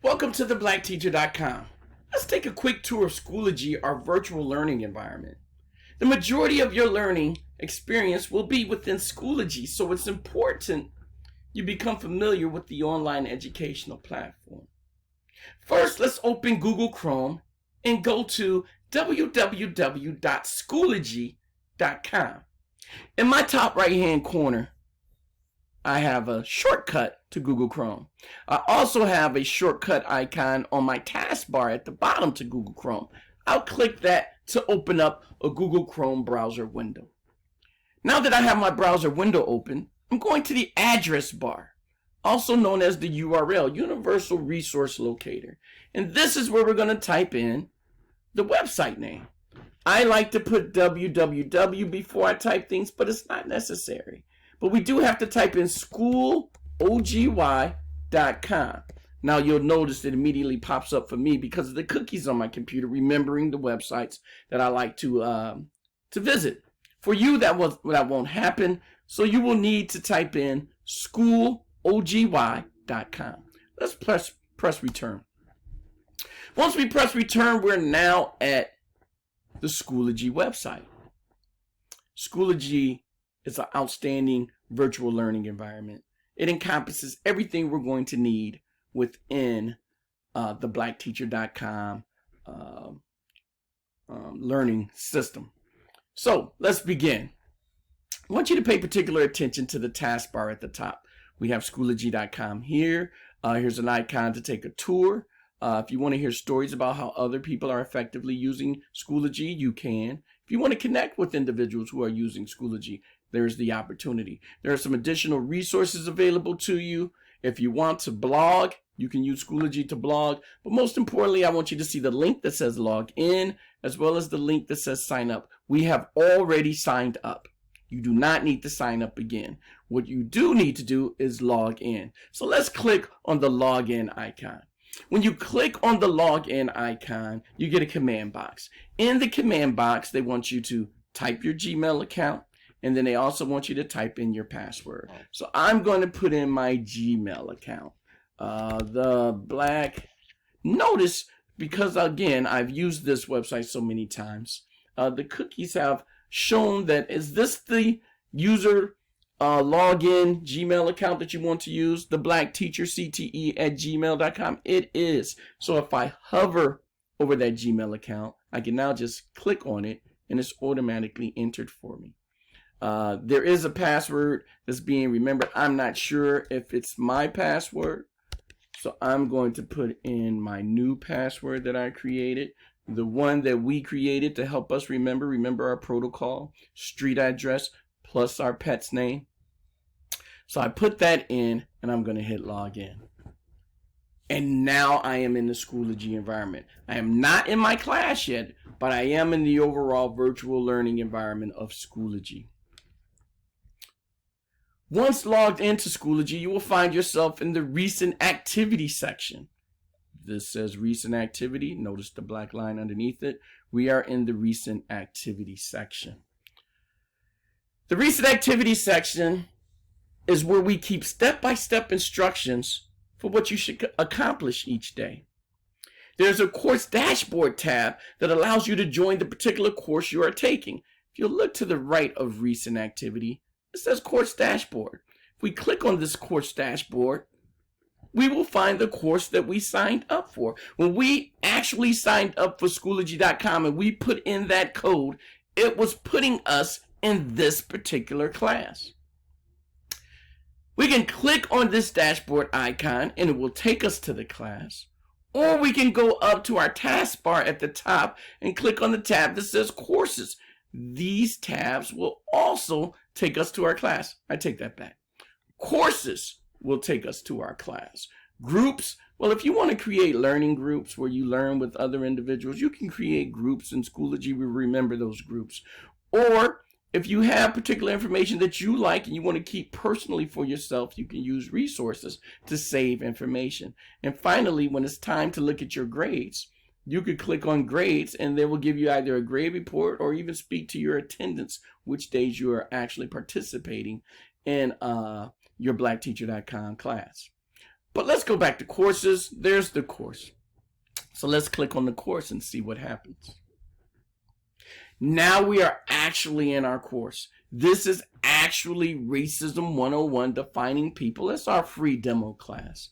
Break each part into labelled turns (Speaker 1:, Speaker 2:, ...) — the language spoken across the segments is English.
Speaker 1: Welcome to theblackteacher.com. Let's take a quick tour of Schoology, our virtual learning environment. The majority of your learning experience will be within Schoology, so it's important you become familiar with the online educational platform. First, let's open Google Chrome and go to www.schoology.com. In my top right hand corner, I have a shortcut to Google Chrome. I also have a shortcut icon on my taskbar at the bottom to Google Chrome. I'll click that to open up a Google Chrome browser window. Now that I have my browser window open, I'm going to the address bar, also known as the URL, Universal Resource Locator. And this is where we're going to type in the website name. I like to put www before I type things, but it's not necessary. But we do have to type in schoology.com. Now you'll notice it immediately pops up for me because of the cookies on my computer, remembering the websites that I like to visit. For you, that won't happen, so you will need to type in schoology.com. Let's press return. Once we press return, we're now at the Schoology website. Schoology is an outstanding virtual learning environment. It encompasses everything we're going to need within the blackteacher.com learning system. So let's begin. I want you to pay particular attention to the taskbar at the top. We have Schoology.com here. Here's an icon to take a tour. If you want to hear stories about how other people are effectively using Schoology, you can. If you want to connect with individuals who are using Schoology, there's the opportunity. There are some additional resources available to you. If you want to blog, you can use Schoology to blog. But most importantly, I want you to see the link that says log in, as well as the link that says sign up. We have already signed up. You do not need to sign up again. What you do need to do is log in. So let's click on the login icon. When you click on the login icon, you get a command box. In the command box, they want you to type your Gmail account, and then they also want you to type in your password. So I'm going to put in my Gmail account. Notice, because again, I've used this website so many times, the cookies have shown that, is this the user login Gmail account that you want to use? The blackteachercte@gmail.com. It is. So if I hover over that Gmail account, I can now just click on it and it's automatically entered for me. There is a password that's being remembered. I'm not sure if it's my password. So I'm going to put in my new password that I created. The one that we created to help us remember our protocol, street address, plus our pet's name. So I put that in and I'm going to hit login. And now I am in the Schoology environment. I am not in my class yet, but I am in the overall virtual learning environment of Schoology. Once logged into Schoology, you will find yourself in the recent activity section. This says recent activity. Notice the black line underneath it. We are in the recent activity section. The recent activity section is where we keep step-by-step instructions for what you should accomplish each day. There's a course dashboard tab that allows you to join the particular course you are taking. If you look to the right of recent activity, it says course dashboard. If we click on this course dashboard, we will find the course that we signed up for. When we actually signed up for Schoology.com and we put in that code, it was putting us in this particular class. We can click on this dashboard icon and it will take us to the class. Or we can go up to our taskbar at the top and click on the tab that says courses. These tabs will also take us to our class. I take that back. Courses will take us to our class. Groups, well, if you want to create learning groups where you learn with other individuals, you can create groups, and Schoology will remember those groups. Or if you have particular information that you like and you want to keep personally for yourself, you can use resources to save information. And finally, when it's time to look at your grades, you could click on grades and they will give you either a grade report or even speak to your attendance, which days you are actually participating in your blackteacher.com class. But let's go back to courses. There's the course. So let's click on the course and see what happens. Now we are actually in our course. This is actually Racism 101, Defining People. It's our free demo class.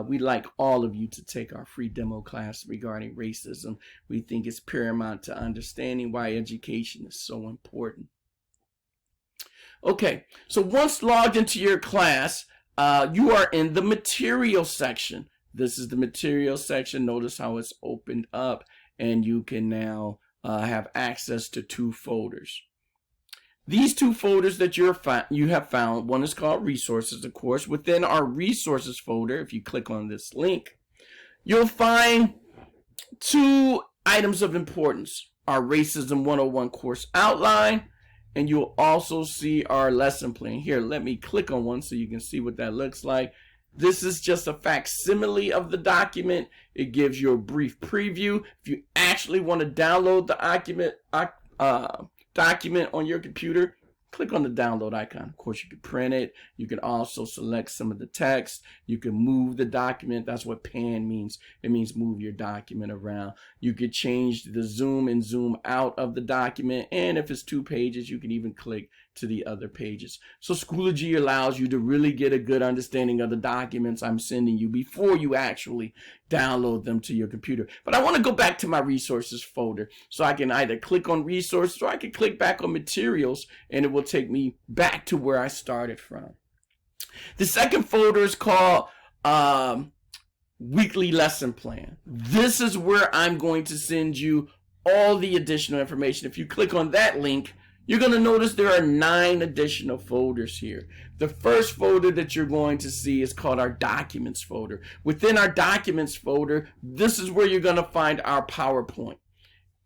Speaker 1: We'd like all of you to take our free demo class regarding racism. We think it's paramount to understanding why education is so important. Okay, so once logged into your class, you are in the material section. This is the material section. Notice how it's opened up, and you can now have access to 2 folders. These 2 folders that you have found, one is called Resources, of course. Within our Resources folder, if you click on this link, you'll find 2 items of importance. Our Racism 101 course outline, and you'll also see our lesson plan. Here, let me click on one so you can see what that looks like. This is just a facsimile of the document. It gives you a brief preview. If you actually want to download the document on your computer, click on the download icon. Of course, you can print it. You can also select some of the text. You can move the document. That's what pan means. It means move your document around. You could change the zoom and zoom out of the document. And if it's 2 pages, you can even click to the other pages. So Schoology allows you to really get a good understanding of the documents I'm sending you before you actually download them to your computer. But I want to go back to my resources folder, so I can either click on resources or I can click back on materials, and it will take me back to where I started from. The second folder is called weekly lesson plan. This is where I'm going to send you all the additional information. If you click on that link, you're going to notice there are 9 additional folders here. The first folder that you're going to see is called our Documents folder. Within our Documents folder, this is where you're going to find our PowerPoint.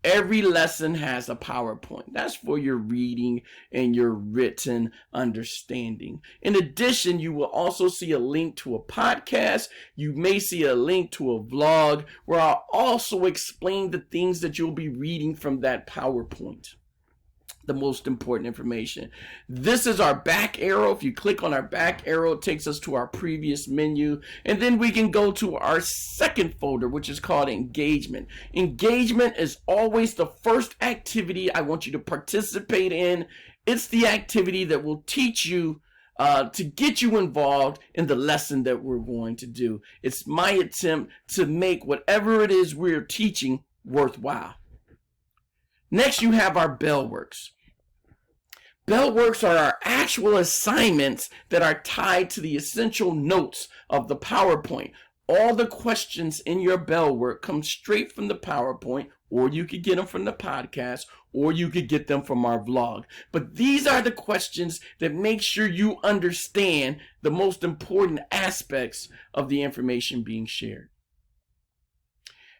Speaker 1: Every lesson has a PowerPoint. That's for your reading and your written understanding. In addition, you will also see a link to a podcast. You may see a link to a vlog where I'll also explain the things that you'll be reading from that PowerPoint. The most important information. This is our back arrow. If you click on our back arrow, it takes us to our previous menu. And then we can go to our second folder, which is called engagement. Engagement is always the first activity I want you to participate in. It's the activity that will teach you to get you involved in the lesson that we're going to do. It's my attempt to make whatever it is we're teaching worthwhile. Next, you have our Bellworks. Bellworks are our actual assignments that are tied to the essential notes of the PowerPoint. All the questions in your Bellwork come straight from the PowerPoint, or you could get them from the podcast, or you could get them from our vlog. But these are the questions that make sure you understand the most important aspects of the information being shared.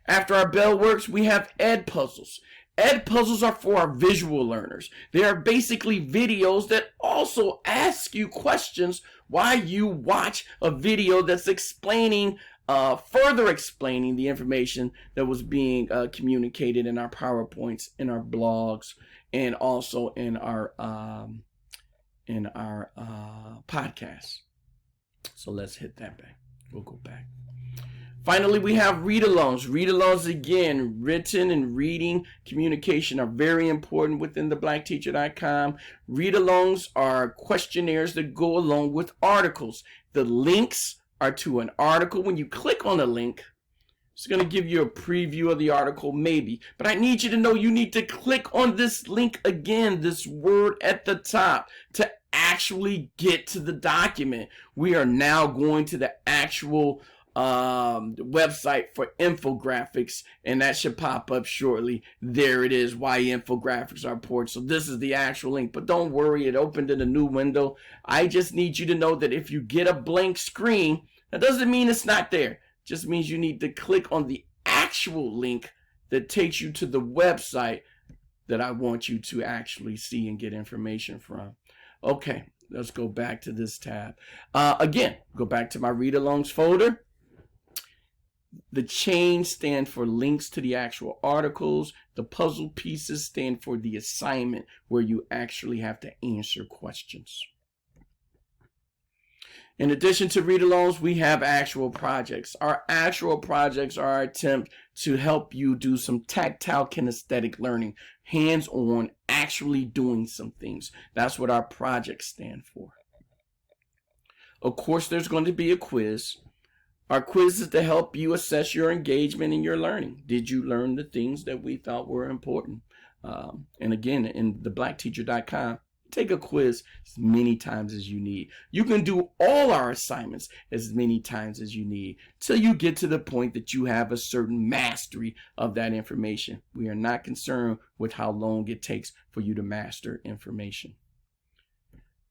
Speaker 1: After our Bellworks, we have Ed Puzzles. Ed Puzzles are for our visual learners. They are basically videos that also ask you questions while you watch a video that's explaining, further explaining the information that was being communicated in our PowerPoints, in our blogs, and also in our podcasts. So let's hit that back. We'll go back. Finally, we have read-alongs. Read-alongs, again, written and reading communication are very important within the blackteacher.com. Read-alongs are questionnaires that go along with articles. The links are to an article. When you click on a link, it's going to give you a preview of the article, maybe. But I need you to know you need to click on this link again, this word at the top, to actually get to the document. We are now going to the actual website for infographics, and that should pop up shortly. There it is, why infographics are important. So this is the actual link, but don't worry, it opened in a new window. I just need you to know that if you get a blank screen, that doesn't mean it's not there. It just means you need to click on the actual link that takes you to the website that I want you to actually see and get information from. Okay, let's go back to this tab. Again, go back to my read-alongs folder. The chains stand for links to the actual articles. The puzzle pieces stand for the assignment where you actually have to answer questions. In addition to read-alongs, we have actual projects. Our actual projects are our attempt to help you do some tactile kinesthetic learning, hands-on, actually doing some things. That's what our projects stand for. Of course, there's going to be a quiz. Our quiz is to help you assess your engagement in your learning. Did you learn the things that we thought were important? And again, in theblackteacher.com, take a quiz as many times as you need. You can do all our assignments as many times as you need till you get to the point that you have a certain mastery of that information. We are not concerned with how long it takes for you to master information.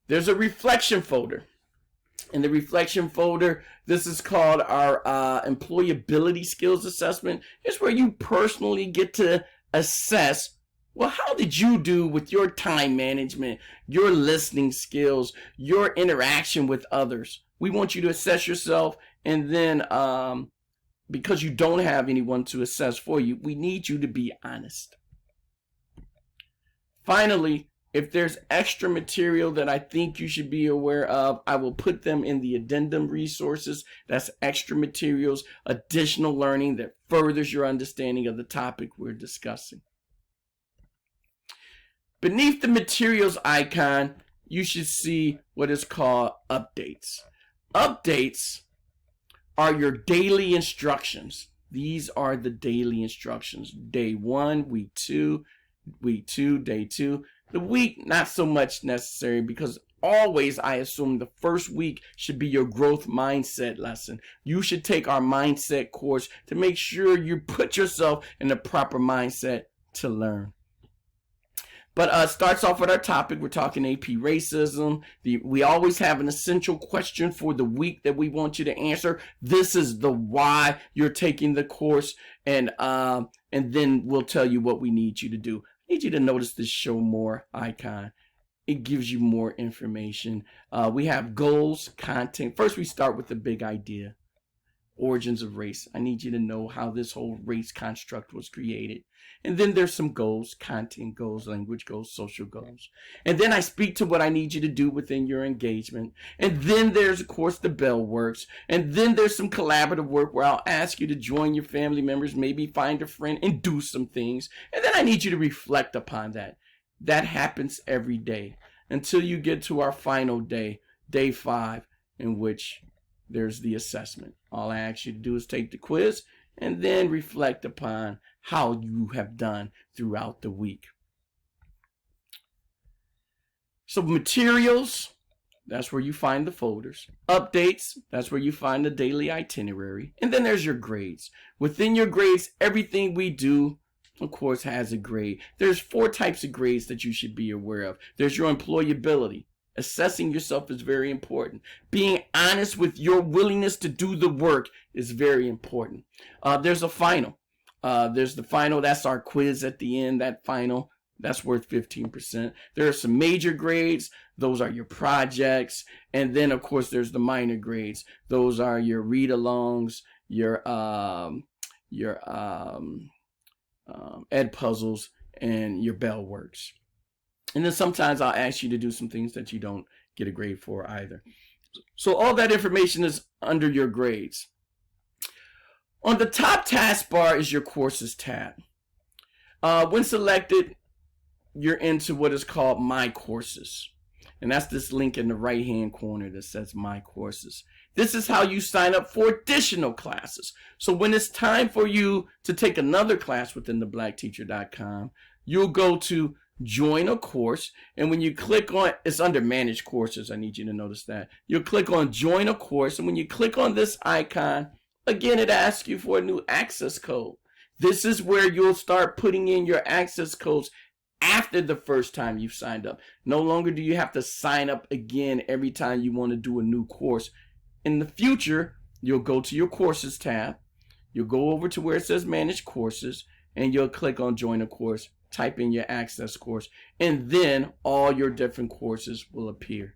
Speaker 1: There's a reflection folder. In the reflection folder, this is called our employability skills assessment. It's where you personally get to assess, well, how did you do with your time management, your listening skills, your interaction with others? We want you to assess yourself, and then because you don't have anyone to assess for you, we need you to be honest. Finally, if there's extra material that I think you should be aware of, I will put them in the addendum resources. That's extra materials, additional learning that furthers your understanding of the topic we're discussing. Beneath the materials icon, you should see what is called updates. Updates are your daily instructions. These are the daily instructions. Day 1, week 2, day 2. The week, not so much necessary, because always I assume the first week should be your growth mindset lesson. You should take our mindset course to make sure you put yourself in the proper mindset to learn. But starts off with our topic. We're talking AP racism. We always have an essential question for the week that we want you to answer. This is the why you're taking the course, and then we'll tell you what we need you to do. I need you to notice this show more icon. It gives you more information. We have goals, content. First, we start with the big idea. Origins of race. I need you to know how this whole race construct was created. And then there's some goals, content goals, language goals, social goals. And then I speak to what I need you to do within your engagement. And then there's, of course, the bell works. And then there's some collaborative work where I'll ask you to join your family members, maybe find a friend and do some things. And then I need you to reflect upon that. That happens every day until you get to our final day, day 5, in which there's the assessment. All I ask you to do is take the quiz and then reflect upon how you have done throughout the week. So materials, that's where you find the folders. Updates, that's where you find the daily itinerary. And then there's your grades. Within your grades, everything we do, of course, has a grade. There's 4 types of grades that you should be aware of. There's your employability. Assessing yourself is very important. Being honest with your willingness to do the work is very important. There's a final. There's the final. That's our quiz at the end. That final, that's worth 15%. There are some major grades. Those are your projects. And then, of course, there's the minor grades. Those are your read-alongs, your ed puzzles, and your bell works. And then sometimes I'll ask you to do some things that you don't get a grade for either. So all that information is under your grades. On the top taskbar is your courses tab. When selected, you're into what is called My Courses. And that's this link in the right-hand corner that says My Courses. This is how you sign up for additional classes. So when it's time for you to take another class within theblackteacher.com, you'll go to Join a Course, and when you click on, it's under Manage Courses, I need you to notice that. You'll click on Join a Course, and when you click on this icon, again, it asks you for a new access code. This is where you'll start putting in your access codes after the first time you've signed up. No longer do you have to sign up again every time you want to do a new course. In the future, you'll go to your Courses tab, you'll go over to where it says Manage Courses, and you'll click on Join a Course. Type in your access course, and then all your different courses will appear.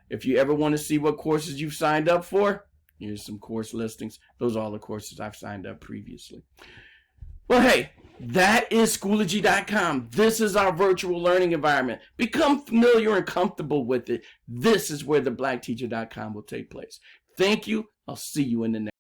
Speaker 1: If you ever want to see what courses you've signed up for, here's some course listings. Those are all the courses I've signed up previously. Well, hey, that is Schoology.com. This is our virtual learning environment. Become familiar and comfortable with it. This is where the blackteacher.com will take place. Thank you. I'll see you in the next.